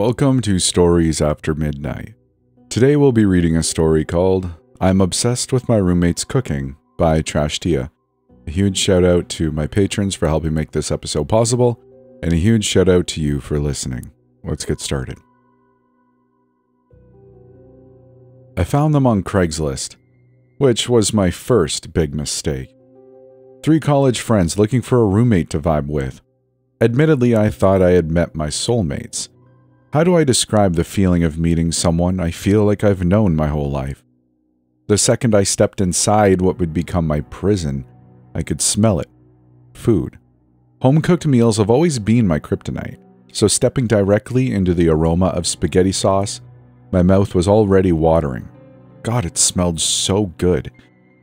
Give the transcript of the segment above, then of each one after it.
Welcome to Stories After Midnight. Today we'll be reading a story called I'm Obsessed with My Roommate's Cooking by Trash Tia. A huge shout out to my patrons for helping make this episode possible, and a huge shout out to you for listening. Let's get started. I found them on Craigslist, which was my first big mistake. 3 college friends looking for a roommate to vibe with. Admittedly, I thought I had met my soulmates. How do I describe the feeling of meeting someone I feel like I've known my whole life? The second I stepped inside what would become my prison, I could smell it. Food. Home-cooked meals have always been my kryptonite, so stepping directly into the aroma of spaghetti sauce, my mouth was already watering. God, it smelled so good,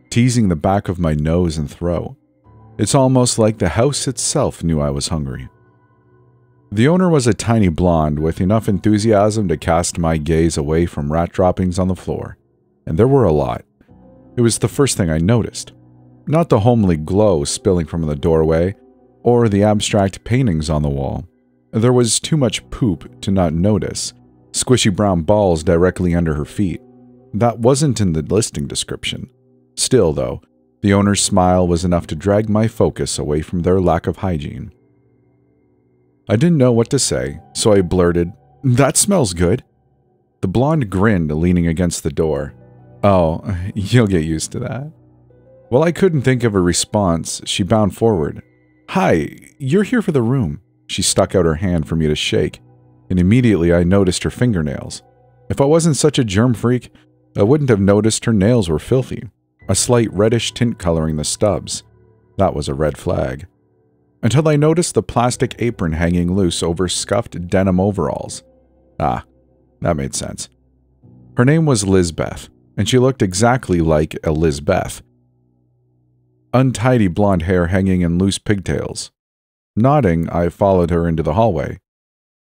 teasing the back of my nose and throat. It's almost like the house itself knew I was hungry. The owner was a tiny blonde with enough enthusiasm to cast my gaze away from rat droppings on the floor, and there were a lot. It was the first thing I noticed. Not the homely glow spilling from the doorway, or the abstract paintings on the wall. There was too much poop to not notice, squishy brown balls directly under her feet. That wasn't in the listing description. Still, though, the owner's smile was enough to drag my focus away from their lack of hygiene. I didn't know what to say, so I blurted, "That smells good." The blonde grinned, leaning against the door. "Oh, you'll get used to that." While I couldn't think of a response, she bounded forward. "Hi, you're here for the room." She stuck out her hand for me to shake, and immediately I noticed her fingernails. If I wasn't such a germ freak, I wouldn't have noticed her nails were filthy. A slight reddish tint coloring the stubs. That was a red flag. Until I noticed the plastic apron hanging loose over scuffed denim overalls. Ah, that made sense. Her name was Lizbeth, and she looked exactly like a Lizbeth. Untidy blonde hair hanging in loose pigtails. Nodding, I followed her into the hallway.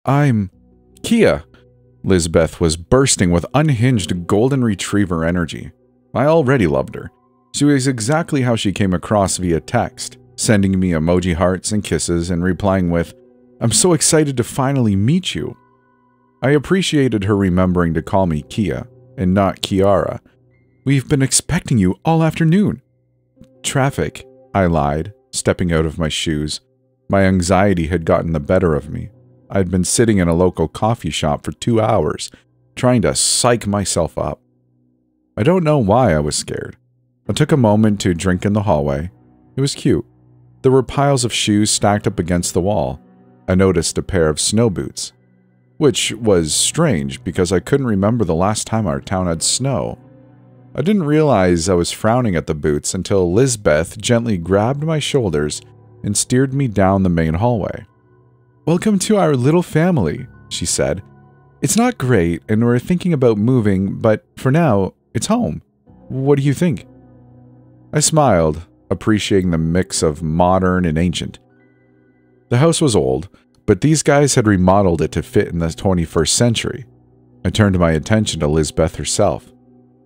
"I'm Kia." Lizbeth was bursting with unhinged golden retriever energy. I already loved her. She was exactly how she came across via text, sending me emoji hearts and kisses and replying with, "I'm so excited to finally meet you." I appreciated her remembering to call me Kia and not Kiara. "We've been expecting you all afternoon." "Traffic," I lied, stepping out of my shoes. My anxiety had gotten the better of me. I'd been sitting in a local coffee shop for 2 hours, trying to psych myself up. I don't know why I was scared. I took a moment to drink in the hallway. It was cute. There were piles of shoes stacked up against the wall. I noticed a pair of snow boots, which was strange because I couldn't remember the last time our town had snow. I didn't realize I was frowning at the boots until Lizbeth gently grabbed my shoulders and steered me down the main hallway. "Welcome to our little family," she said. "It's not great, and we're thinking about moving, but for now, it's home. What do you think?" I smiled, appreciating the mix of modern and ancient. The house was old, but these guys had remodeled it to fit in the 21st century. I turned my attention to Lizbeth herself,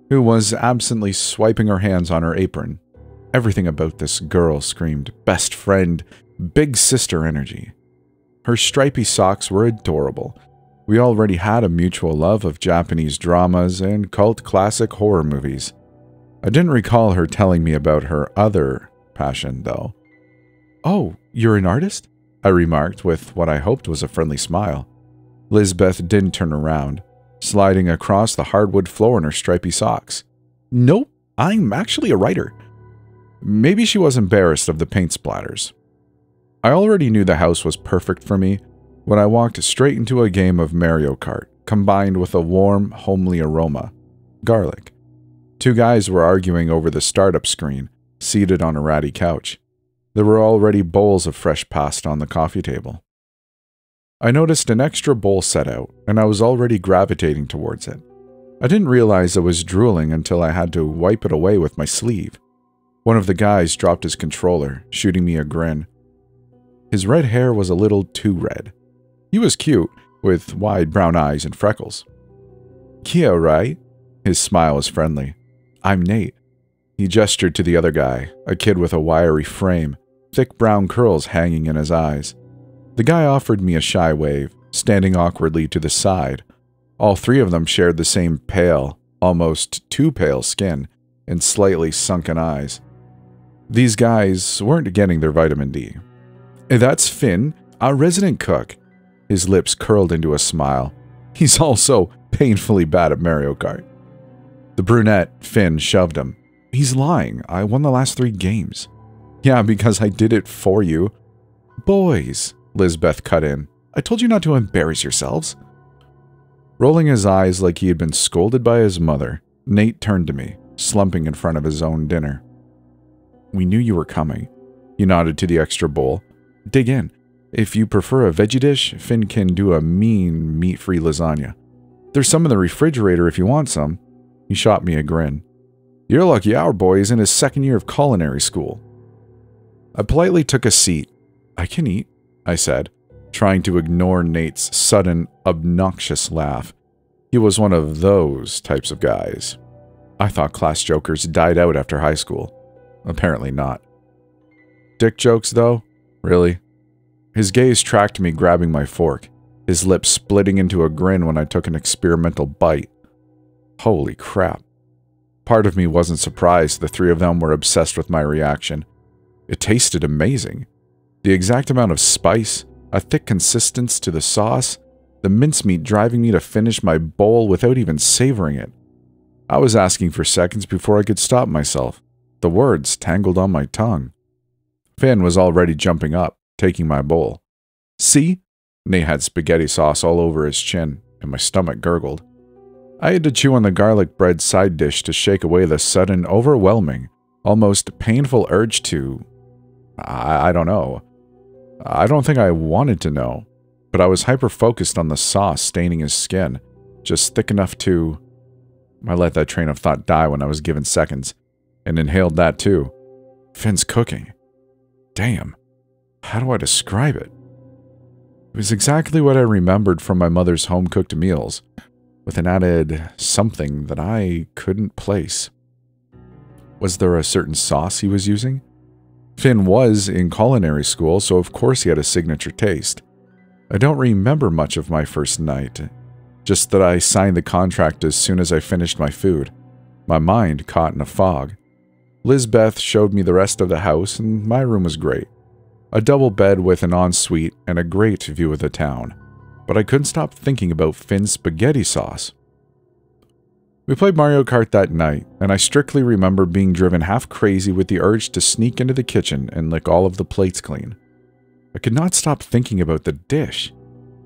who was absently swiping her hands on her apron. Everything about this girl screamed best friend, big sister energy. Her stripy socks were adorable. We already had a mutual love of Japanese dramas and cult classic horror movies. I didn't recall her telling me about her other passion, though. "Oh, you're an artist?" I remarked with what I hoped was a friendly smile. Lizbeth didn't turn around, sliding across the hardwood floor in her stripy socks. "Nope, I'm actually a writer." Maybe she was embarrassed of the paint splatters. I already knew the house was perfect for me when I walked straight into a game of Mario Kart, combined with a warm, homely aroma. Garlic. 2 guys were arguing over the startup screen, seated on a ratty couch. There were already bowls of fresh pasta on the coffee table. I noticed an extra bowl set out, and I was already gravitating towards it. I didn't realize I was drooling until I had to wipe it away with my sleeve. One of the guys dropped his controller, shooting me a grin. His red hair was a little too red. He was cute, with wide brown eyes and freckles. "Kia, right?" His smile was friendly. "I'm Nate." He gestured to the other guy, a kid with a wiry frame, thick brown curls hanging in his eyes. The guy offered me a shy wave, standing awkwardly to the side. All three of them shared the same pale, almost too pale skin and slightly sunken eyes. These guys weren't getting their vitamin D. That's Finn, our resident cook. His lips curled into a smile. He's also painfully bad at Mario Kart. The brunette, Finn, shoved him. He's lying. I won the last 3 games. Yeah, because I did it for you. Boys, Lizbeth cut in. I told you not to embarrass yourselves. Rolling his eyes like he had been scolded by his mother, Nate turned to me, slumping in front of his own dinner. We knew you were coming. He nodded to the extra bowl. Dig in. If you prefer a veggie dish, Finn can do a mean meat-free lasagna. There's some in the refrigerator if you want some. He shot me a grin. You're lucky our boy is in his 2nd year of culinary school. I politely took a seat. I can eat, I said, trying to ignore Nate's sudden, obnoxious laugh. He was one of those types of guys. I thought class jokers died out after high school. Apparently not. Dick jokes, though? Really? His gaze tracked me grabbing my fork, his lips splitting into a grin when I took an experimental bite. Holy crap. Part of me wasn't surprised the 3 of them were obsessed with my reaction. It tasted amazing. The exact amount of spice, a thick consistence to the sauce, the mincemeat driving me to finish my bowl without even savoring it. I was asking for seconds before I could stop myself. The words tangled on my tongue. Finn was already jumping up, taking my bowl. See? Nate had spaghetti sauce all over his chin, and my stomach gurgled. I had to chew on the garlic bread side dish to shake away the sudden, overwhelming, almost painful urge to... I don't know. I don't think I wanted to know, but I was hyper-focused on the sauce staining his skin, just thick enough to... I let that train of thought die when I was given seconds, and inhaled that too. Finn's cooking. Damn. How do I describe it? It was exactly what I remembered from my mother's home-cooked meals, with an added something that I couldn't place. Was there a certain sauce he was using? Finn was in culinary school, so of course he had a signature taste. I don't remember much of my first night, just that I signed the contract as soon as I finished my food. My mind caught in a fog. Lizbeth showed me the rest of the house, and my room was great. A double bed with an ensuite and a great view of the town. But I couldn't stop thinking about Finn's spaghetti sauce. We played Mario Kart that night, and I strictly remember being driven half crazy with the urge to sneak into the kitchen and lick all of the plates clean. I could not stop thinking about the dish,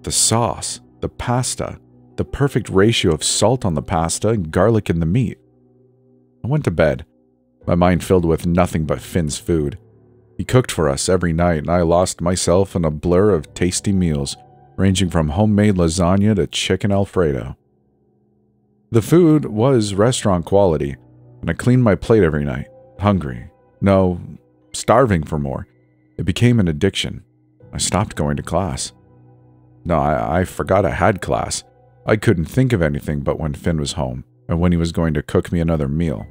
the sauce, the pasta, the perfect ratio of salt on the pasta and garlic in the meat. I went to bed, my mind filled with nothing but Finn's food. He cooked for us every night, and I lost myself in a blur of tasty meals, ranging from homemade lasagna to chicken Alfredo. The food was restaurant quality, and I cleaned my plate every night, hungry. No, starving for more. It became an addiction. I stopped going to class. No, I forgot I had class. I couldn't think of anything but when Finn was home, and when he was going to cook me another meal.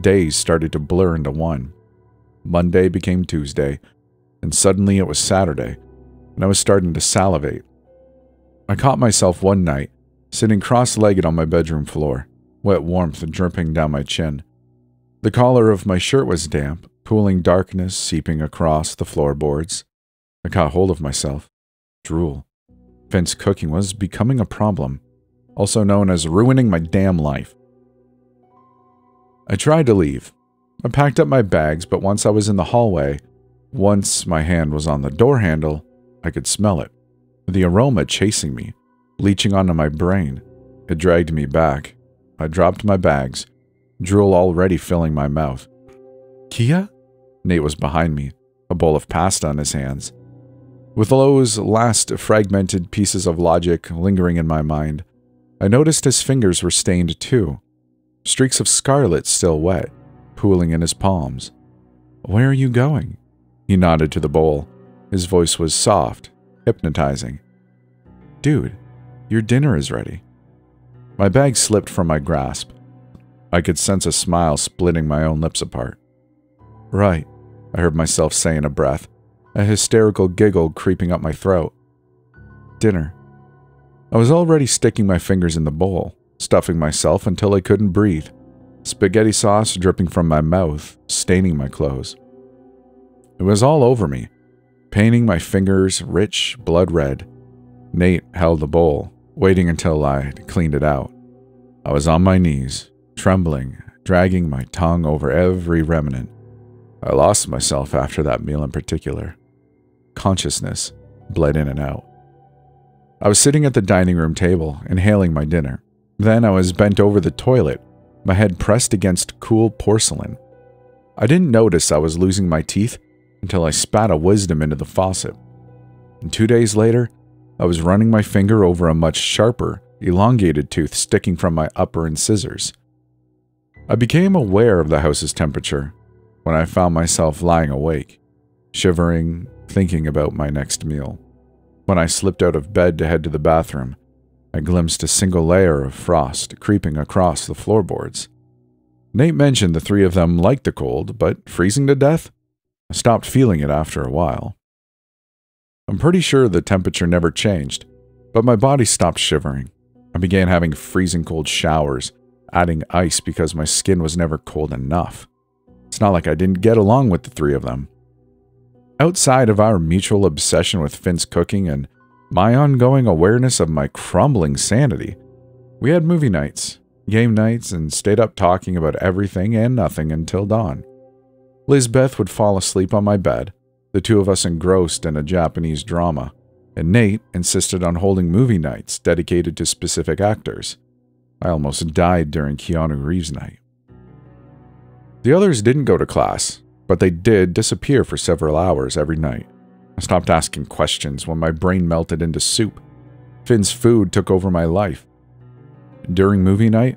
Days started to blur into one. Monday became Tuesday, and suddenly it was Saturday, and I was starting to salivate. I caught myself one night, sitting cross-legged on my bedroom floor, wet warmth dripping down my chin. The collar of my shirt was damp, pooling darkness seeping across the floorboards. I caught hold of myself. Drool. Finn's cooking was becoming a problem, also known as ruining my damn life. I tried to leave. I packed up my bags, but once I was in the hallway, once my hand was on the door handle, I could smell it. The aroma chasing me, leaching onto my brain. It dragged me back. I dropped my bags, drool already filling my mouth. Kia? Nate was behind me, a bowl of pasta in his hands. With those last fragmented pieces of logic lingering in my mind, I noticed his fingers were stained too, streaks of scarlet still wet, pooling in his palms. Where are you going? He nodded to the bowl. His voice was soft, hypnotizing. Dude, your dinner is ready. My bag slipped from my grasp. I could sense a smile splitting my own lips apart. Right, I heard myself say in a breath, a hysterical giggle creeping up my throat. Dinner. I was already sticking my fingers in the bowl, stuffing myself until I couldn't breathe, spaghetti sauce dripping from my mouth, staining my clothes. It was all over me, painting my fingers rich blood red. Nate held the bowl, waiting until I'd cleaned it out. I was on my knees, trembling, dragging my tongue over every remnant. I lost myself after that meal in particular. Consciousness bled in and out. I was sitting at the dining room table, inhaling my dinner. Then I was bent over the toilet, my head pressed against cool porcelain. I didn't notice I was losing my teeth until I spat a wisdom into the faucet. And 2 days later, I was running my finger over a much sharper, elongated tooth sticking from my upper incisors. I became aware of the house's temperature when I found myself lying awake, shivering, thinking about my next meal. When I slipped out of bed to head to the bathroom, I glimpsed a single layer of frost creeping across the floorboards. Nate mentioned the three of them liked the cold, but freezing to death? I stopped feeling it after a while. I'm pretty sure the temperature never changed, but my body stopped shivering. I began having freezing cold showers, adding ice because my skin was never cold enough. It's not like I didn't get along with the three of them. Outside of our mutual obsession with Finn's cooking and my ongoing awareness of my crumbling sanity, we had movie nights, game nights, and stayed up talking about everything and nothing until dawn. Lizbeth would fall asleep on my bed, the two of us engrossed in a Japanese drama, and Nate insisted on holding movie nights dedicated to specific actors. I almost died during Keanu Reeves' night. The others didn't go to class, but they did disappear for several hours every night. I stopped asking questions when my brain melted into soup. Finn's food took over my life. During movie night,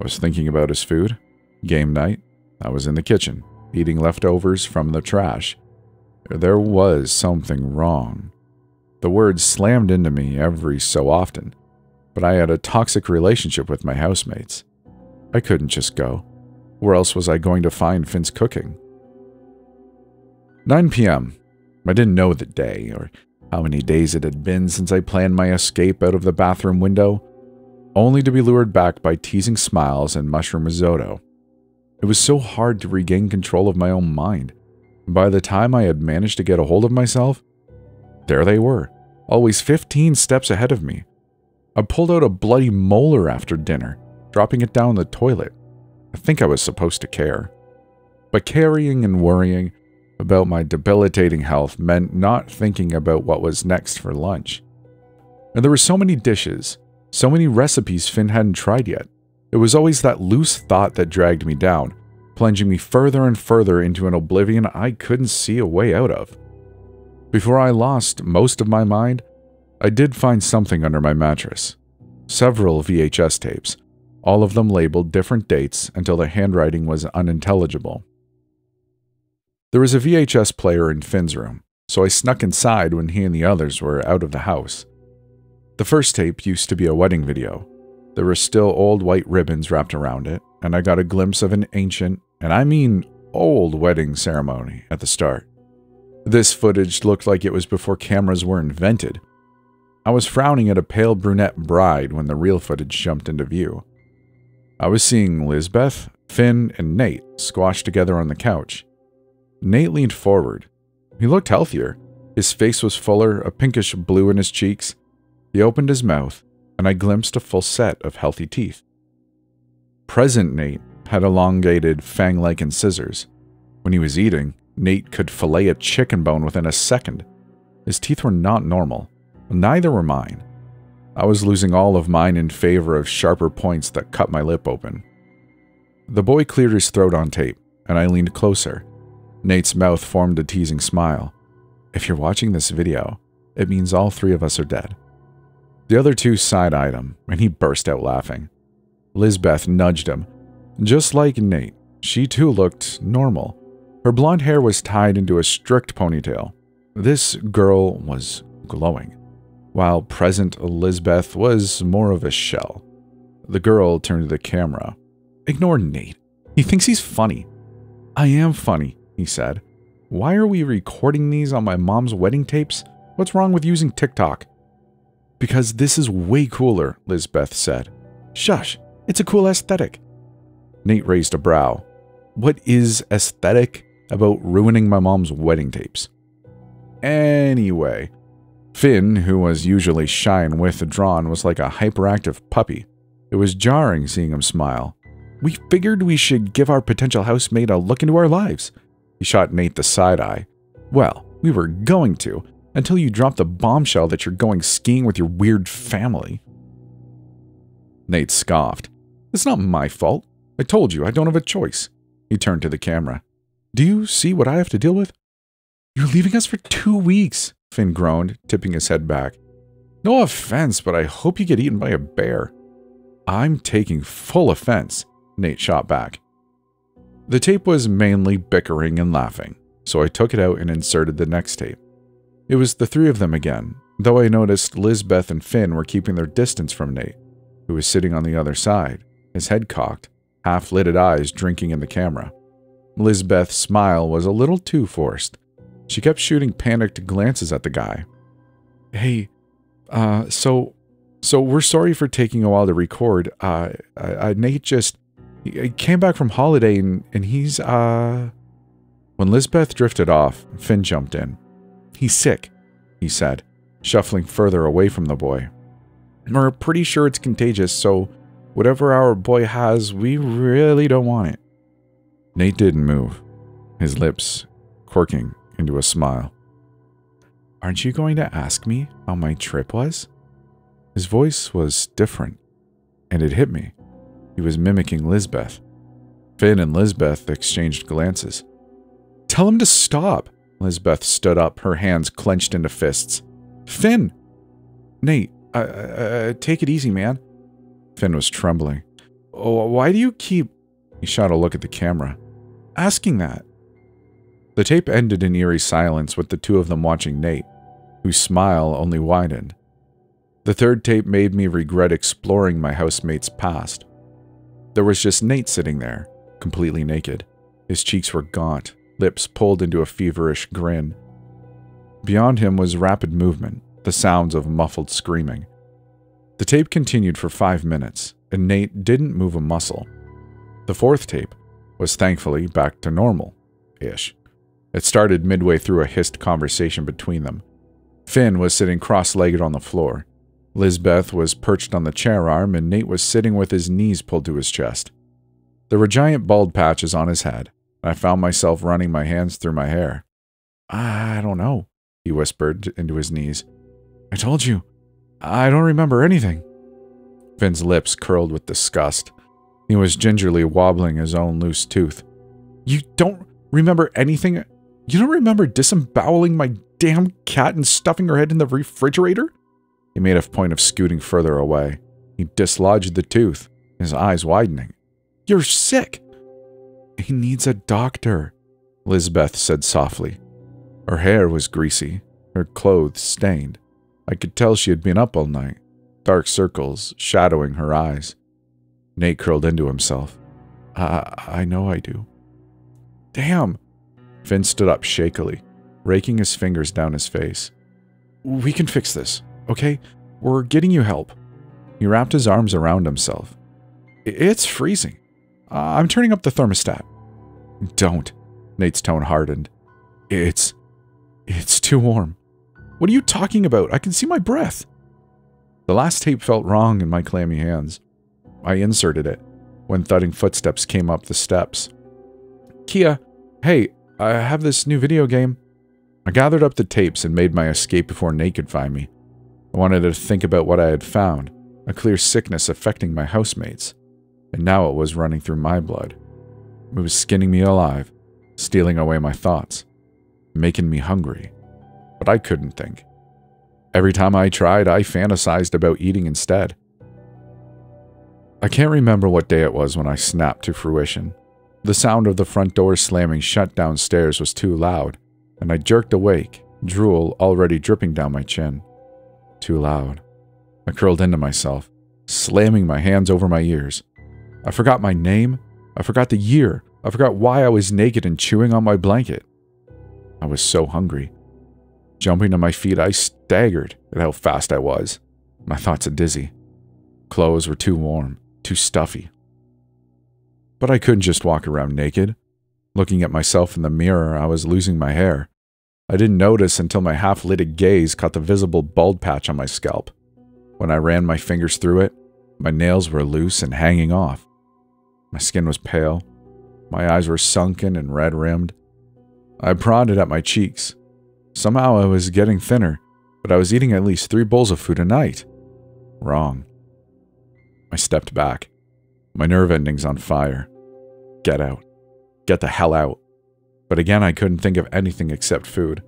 I was thinking about his food. Game night, I was in the kitchen, eating leftovers from the trash. There was something wrong. The words slammed into me every so often, but I had a toxic relationship with my housemates. I couldn't just go. Where else was I going to find Finn's cooking? 9 p.m. I didn't know the day, or how many days it had been since I planned my escape out of the bathroom window, only to be lured back by teasing smiles and mushroom risotto. It was so hard to regain control of my own mind. By the time I had managed to get a hold of myself, there they were, always 15 steps ahead of me. I pulled out a bloody molar after dinner, dropping it down the toilet. I think I was supposed to care. But carrying and worrying about my debilitating health meant not thinking about what was next for lunch. And there were so many dishes, so many recipes Finn hadn't tried yet. It was always that loose thought that dragged me down, plunging me further and further into an oblivion I couldn't see a way out of. Before I lost most of my mind, I did find something under my mattress. Several VHS tapes, all of them labeled different dates until the handwriting was unintelligible. There was a VHS player in Finn's room, so I snuck inside when he and the others were out of the house. The first tape used to be a wedding video. There were still old white ribbons wrapped around it, and I got a glimpse of an ancient, and I mean old, wedding ceremony at the start. This footage looked like it was before cameras were invented. I was frowning at a pale brunette bride when the real footage jumped into view. I was seeing Lizbeth, Finn, and Nate squashed together on the couch. Nate leaned forward. He looked healthier. His face was fuller, a pinkish blue in his cheeks. He opened his mouth, and I glimpsed a full set of healthy teeth. Present Nate had elongated, fang-like incisors. When he was eating, Nate could fillet a chicken bone within a second. His teeth were not normal. Neither were mine. I was losing all of mine in favor of sharper points that cut my lip open. The boy cleared his throat on tape, and I leaned closer. Nate's mouth formed a teasing smile. If you're watching this video, it means all three of us are dead. The other two side-eyed him, and he burst out laughing. Lizbeth nudged him. Just like Nate, she too looked normal. Her blonde hair was tied into a strict ponytail. This girl was glowing, while present Lizbeth was more of a shell. The girl turned to the camera. Ignore Nate. He thinks he's funny. I am funny, he said. Why are we recording these on my mom's wedding tapes? What's wrong with using TikTok? Because this is way cooler, Lizbeth said. Shush, it's a cool aesthetic. Nate raised a brow. What is aesthetic about ruining my mom's wedding tapes? Anyway, Finn, who was usually shy and withdrawn, was like a hyperactive puppy. It was jarring seeing him smile. We figured we should give our potential housemate a look into our lives. He shot Nate the side eye. Well, we were going to, until you dropped the bombshell that you're going skiing with your weird family. Nate scoffed. It's not my fault. I told you I don't have a choice. He turned to the camera. Do you see what I have to deal with? You're leaving us for 2 weeks, Finn groaned, tipping his head back. No offense, but I hope you get eaten by a bear. I'm taking full offense, Nate shot back. The tape was mainly bickering and laughing, so I took it out and inserted the next tape. It was the three of them again, though I noticed Lizbeth and Finn were keeping their distance from Nate, who was sitting on the other side, his head cocked, half-lidded eyes drinking in the camera. Lizbeth's smile was a little too forced. She kept shooting panicked glances at the guy. Hey, so we're sorry for taking a while to record. Nate just... He came back from holiday and he's, When Lizbeth drifted off, Finn jumped in. He's sick, he said, shuffling further away from the boy. We're pretty sure it's contagious, so whatever our boy has, we really don't want it. Nate didn't move, his lips quirking into a smile. Aren't you going to ask me how my trip was? His voice was different, and it hit me. He was mimicking Lizbeth. Finn and Lizbeth exchanged glances. Tell him to stop. Lizbeth stood up, her hands clenched into fists. Finn! Nate, take it easy, man. Finn was trembling. Oh, why do you keep... He shot a look at the camera. Asking that. The tape ended in eerie silence with the two of them watching Nate, whose smile only widened. The third tape made me regret exploring my housemate's past. There was just Nate sitting there, completely naked. His cheeks were gaunt, lips pulled into a feverish grin. Beyond him was rapid movement, the sounds of muffled screaming. The tape continued for 5 minutes, and Nate didn't move a muscle. The fourth tape was thankfully back to normal-ish. It started midway through a hissed conversation between them. Finn was sitting cross-legged on the floor. Lizbeth was perched on the chair arm, and Nate was sitting with his knees pulled to his chest. There were giant bald patches on his head, and I found myself running my hands through my hair. I don't know, he whispered into his knees. I told you, I don't remember anything. Finn's lips curled with disgust. He was gingerly wobbling his own loose tooth. You don't remember anything? You don't remember disemboweling my damn cat and stuffing her head in the refrigerator? He made a point of scooting further away. He dislodged the tooth, his eyes widening. You're sick! He needs a doctor, Lizbeth said softly. Her hair was greasy, her clothes stained. I could tell she had been up all night, dark circles shadowing her eyes. Nate curled into himself. I know I do. Damn! Finn stood up shakily, raking his fingers down his face. We can fix this, okay? We're getting you help. He wrapped his arms around himself. It's freezing. I'm turning up the thermostat. Don't. Nate's tone hardened. It's too warm. What are you talking about? I can see my breath. The last tape felt wrong in my clammy hands. I inserted it when thudding footsteps came up the steps. Kia, hey, I have this new video game. I gathered up the tapes and made my escape before Nate could find me. I wanted to think about what I had found, a clear sickness affecting my housemates, and now it was running through my blood. It was skinning me alive, stealing away my thoughts, making me hungry. But I couldn't think. Every time I tried, I fantasized about eating instead. I can't remember what day it was when I snapped to fruition. The sound of the front door slamming shut downstairs was too loud, and I jerked awake, drool already dripping down my chin. Too loud. I curled into myself, slamming my hands over my ears. I forgot my name. I forgot the year. I forgot why I was naked and chewing on my blanket. I was so hungry. Jumping to my feet, I staggered at how fast I was. My thoughts dizzy. Clothes were too warm, too stuffy. But I couldn't just walk around naked. Looking at myself in the mirror, I was losing my hair. I didn't notice until my half-lidded gaze caught the visible bald patch on my scalp. When I ran my fingers through it, my nails were loose and hanging off. My skin was pale. My eyes were sunken and red-rimmed. I prodded at my cheeks. Somehow I was getting thinner, but I was eating at least 3 bowls of food a night. Wrong. I stepped back. My nerve endings on fire. Get out. Get the hell out. But again, I couldn't think of anything except food.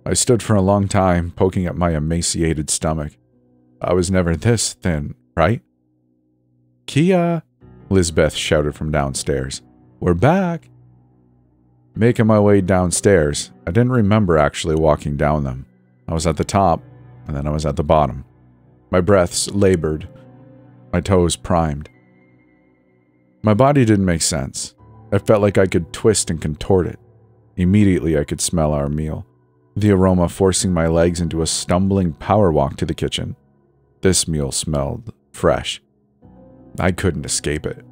I stood for a long time, poking at my emaciated stomach. I was never this thin, right? Kia! Lizbeth shouted from downstairs. We're back! Making my way downstairs, I didn't remember actually walking down them. I was at the top, and then I was at the bottom. My breaths labored, my toes primed. My body didn't make sense. I felt like I could twist and contort it. Immediately I could smell our meal, the aroma forcing my legs into a stumbling power walk to the kitchen. This meal smelled fresh. I couldn't escape it.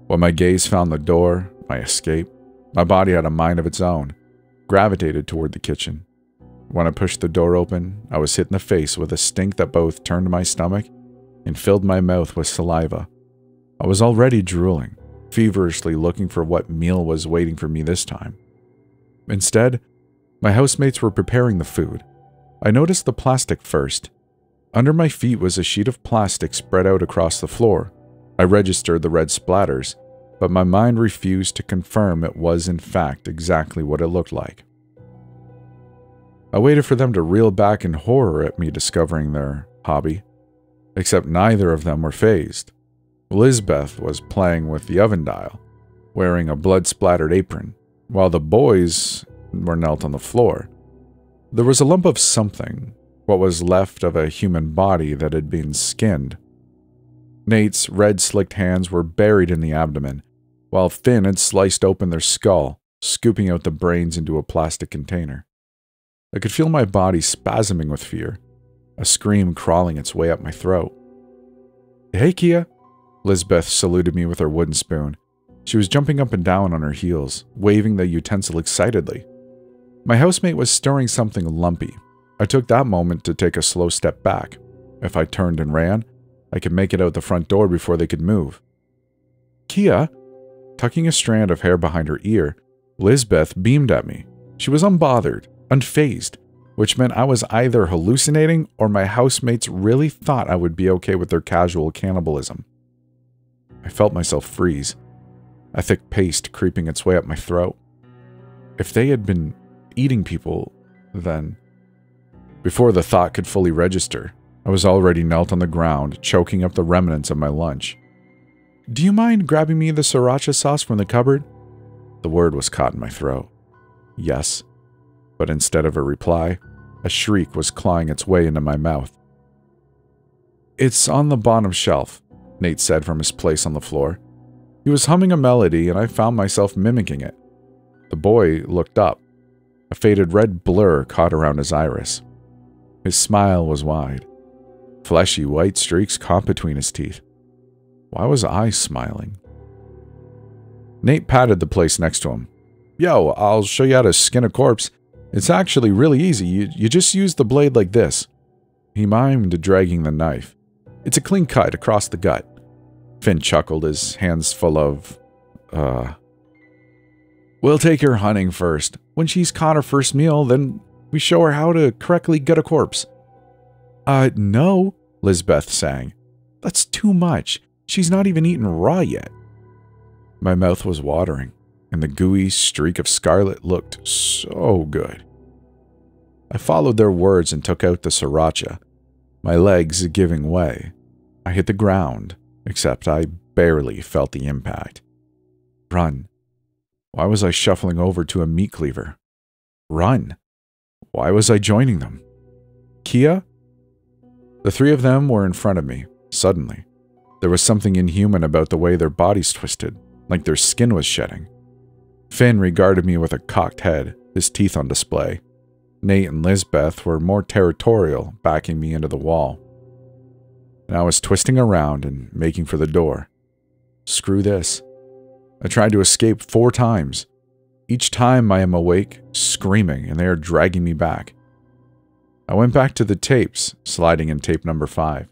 When my gaze found the door, my escape, my body had a mind of its own, gravitated toward the kitchen. When I pushed the door open, I was hit in the face with a stink that both turned my stomach and filled my mouth with saliva. I was already drooling, feverishly looking for what meal was waiting for me this time. Instead, my housemates were preparing the food. I noticed the plastic first. Under my feet was a sheet of plastic spread out across the floor. I registered the red splatters, but my mind refused to confirm it was in fact exactly what it looked like. I waited for them to reel back in horror at me discovering their hobby, except neither of them were fazed. Lizbeth was playing with the oven dial, wearing a blood-splattered apron, while the boys were knelt on the floor. There was a lump of something, what was left of a human body that had been skinned. Nate's red slicked hands were buried in the abdomen, while Finn had sliced open their skull, scooping out the brains into a plastic container. I could feel my body spasming with fear, a scream crawling its way up my throat. Hey, Kia! Lizbeth saluted me with her wooden spoon. She was jumping up and down on her heels, waving the utensil excitedly. My housemate was stirring something lumpy. I took that moment to take a slow step back. If I turned and ran, I could make it out the front door before they could move. Kia! Tucking a strand of hair behind her ear, Lizbeth beamed at me. She was unbothered, unfazed, which meant I was either hallucinating or my housemates really thought I would be okay with their casual cannibalism. I felt myself freeze, a thick paste creeping its way up my throat. If they had been eating people, then... Before the thought could fully register, I was already knelt on the ground, choking up the remnants of my lunch. Do you mind grabbing me the sriracha sauce from the cupboard? The word was caught in my throat. Yes. But instead of a reply, a shriek was clawing its way into my mouth. It's on the bottom shelf, Nate said from his place on the floor. He was humming a melody and I found myself mimicking it. The boy looked up. A faded red blur caught around his iris. His smile was wide. Fleshy white streaks caught between his teeth. Why was I smiling? Nate patted the place next to him. Yo, I'll show you how to skin a corpse. It's actually really easy. You just use the blade like this. He mimed dragging the knife. It's a clean cut across the gut. Finn chuckled, his hands full of... We'll take her hunting first. When she's caught her first meal, then we show her how to correctly gut a corpse. No, Lizbeth sang. That's too much. She's not even eaten raw yet. My mouth was watering, and the gooey streak of scarlet looked so good. I followed their words and took out the sriracha, my legs giving way. I hit the ground, except I barely felt the impact. Run. Why was I shuffling over to a meat cleaver? Run. Why was I joining them? Kia? The three of them were in front of me, suddenly. There was something inhuman about the way their bodies twisted, like their skin was shedding. Finn regarded me with a cocked head, his teeth on display. Nate and Lizbeth were more territorial, backing me into the wall. and I was twisting around and making for the door. Screw this. I tried to escape 4 times. Each time I am awake, screaming, and they are dragging me back. I went back to the tapes, sliding in tape number 5.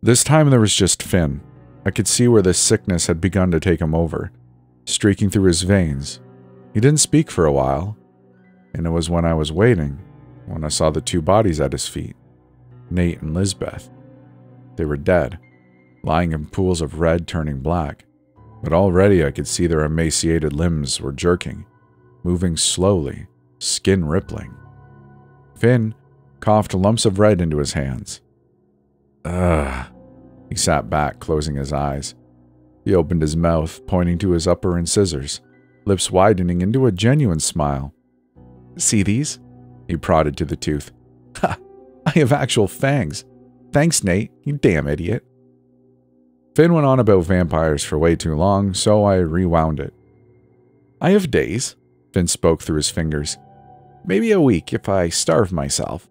This time there was just Finn. I could see where the sickness had begun to take him over, streaking through his veins. He didn't speak for a while, and it was when I was waiting, when I saw the 2 bodies at his feet, Nate and Lizbeth. They were dead, lying in pools of red turning black, but already I could see their emaciated limbs were jerking, moving slowly, skin rippling. Finn coughed lumps of red into his hands. Ugh. He sat back, closing his eyes. He opened his mouth, pointing to his upper incisors, lips widening into a genuine smile. See these? He prodded to the tooth. Ha! I have actual fangs. Thanks, Nate, you damn idiot. Finn went on about vampires for way too long, so I rewound it. I have days, Finn spoke through his fingers. Maybe a week if I starve myself.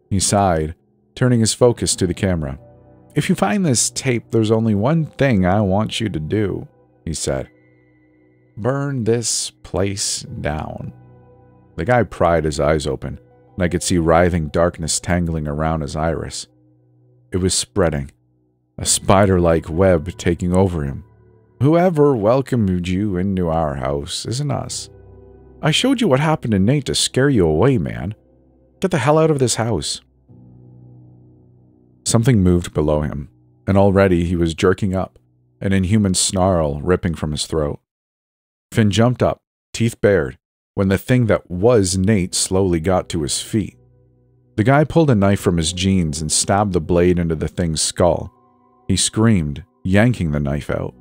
He sighed, turning his focus to the camera. If you find this tape, there's only one thing I want you to do, he said. Burn this place down. The guy pried his eyes open, and I could see writhing darkness tangling around his iris. It was spreading, a spider-like web taking over him. Whoever welcomed you into our house isn't us. I showed you what happened to Nate to scare you away, man. Get the hell out of this house. Something moved below him, and already he was jerking up, an inhuman snarl ripping from his throat. Finn jumped up, teeth bared, when the thing that was Nate slowly got to his feet. The guy pulled a knife from his jeans and stabbed the blade into the thing's skull. He screamed, yanking the knife out.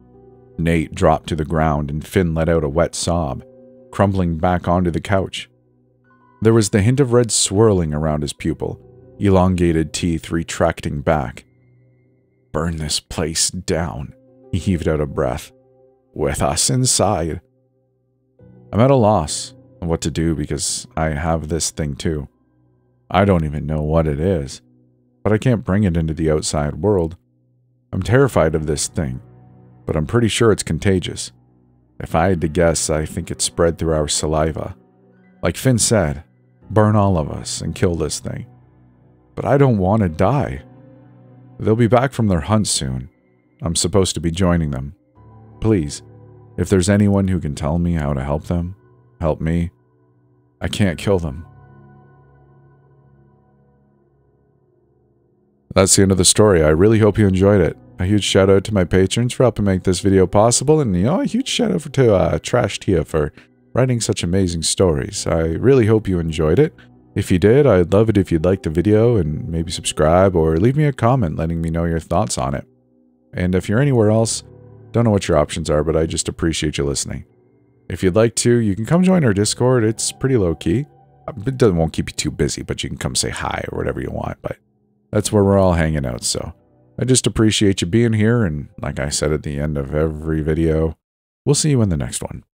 Nate dropped to the ground and Finn let out a wet sob, crumbling back onto the couch. There was the hint of red swirling around his pupil, elongated teeth retracting back. Burn this place down, he heaved out a breath. With us inside. I'm at a loss of what to do because I have this thing too. I don't even know what it is, but I can't bring it into the outside world. I'm terrified of this thing, but I'm pretty sure it's contagious. If I had to guess, I think it spread through our saliva. Like Finn said, burn all of us and kill this thing. But I don't want to die. They'll be back from their hunt soon. I'm supposed to be joining them. Please, if there's anyone who can tell me how to help them, help me. I can't kill them. That's the end of the story. I really hope you enjoyed it. A huge shout out to my patrons for helping make this video possible, and a huge shout out to Trash Tia for writing such amazing stories. I really hope you enjoyed it. If you did, I'd love it if you'd like the video and maybe subscribe or leave me a comment letting me know your thoughts on it. And if you're anywhere else, don't know what your options are, but I just appreciate you listening. If you'd like to, you can come join our Discord. It's pretty low-key. It won't keep you too busy, but you can come say hi or whatever you want. But that's where we're all hanging out, so I just appreciate you being here, and like I said at the end of every video, we'll see you in the next one.